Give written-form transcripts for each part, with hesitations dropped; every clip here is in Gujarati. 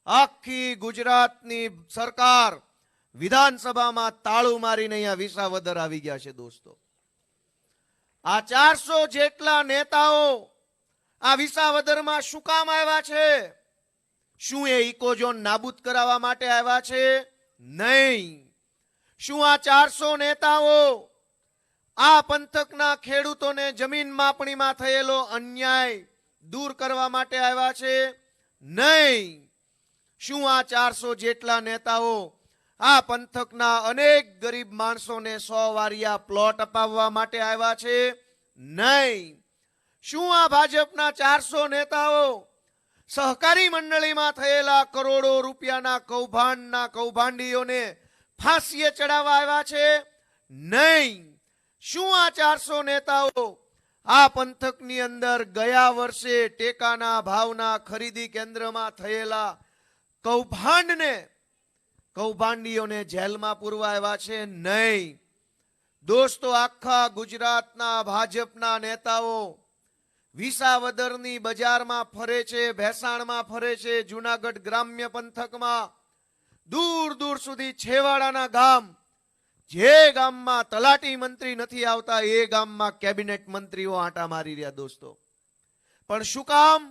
આખી ગુજરાતની સરકાર વિધાનસભામાં તાળું મારીને અહીંયા વિસાવદર આવી ગયા છે દોસ્તો। આ 400 જેટલા નેતાઓ આ વિસાવદરમાં શું કામ આવ્યા છે? શું એ ઇકોઝોન નાબૂદ કરાવવા માટે આવ્યા છે? નહીં। શું આ 400 નેતાઓ આ પંથકના ખેડૂતોને જમીન માપણીમાં થયેલો અન્યાય દૂર કરવા માટે આવ્યા છે? નહીં। શું આ 400 જેટલા નેતાઓ આ પંથકના અનેક ગરીબ માણસોને 100 વારિયા પ્લોટ અપાવવા માટે આવ્યા છે? નહીં। શું આ ભાજપના 400 નેતાઓ સહકારી મંડળીમાં થયેલા કરોડો રૂપિયાના કૌભાંડના કૌભાંડીઓને ફાંસીએ ચડાવવા આવ્યા છે? નહીં। શું આ 400 નેતાઓ આ પંથકની અંદર ગયા વર્ષે ટેકાના ભાવના ખરીદી કેન્દ્રમાં થયેલા કૌભાંડીઓને જેલમાં પૂરવા આવ્યા છે? નહીં। દોસ્તો, આખા ગુજરાતના ભાજપના નેતાઓ વિસાવદરની બજારમાં ફરે છે, ભેસાણમાં ફરે છે, જુનાગઢ ગ્રામ્ય પંથકમાં, દૂર દૂર સુધી છેવાડાના ગામ, જે ગામમાં તલાટી મંત્રી નથી આવતા એ ગામમાં કેબિનેટ મંત્રીઓ આંટા મારી રહ્યા દોસ્તો। પણ શું કામ?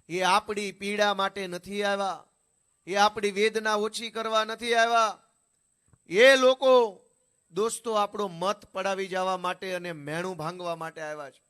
એ આપણી પીડા માટે નથી આવ્યા, એ આપણી વેદના ઓછી કરવા નથી આવ્યા। એ લોકો દોસ્તો આપણો મત પડાવી જવા માટે અને મેણું ભાંગવા માટે આવ્યા છે।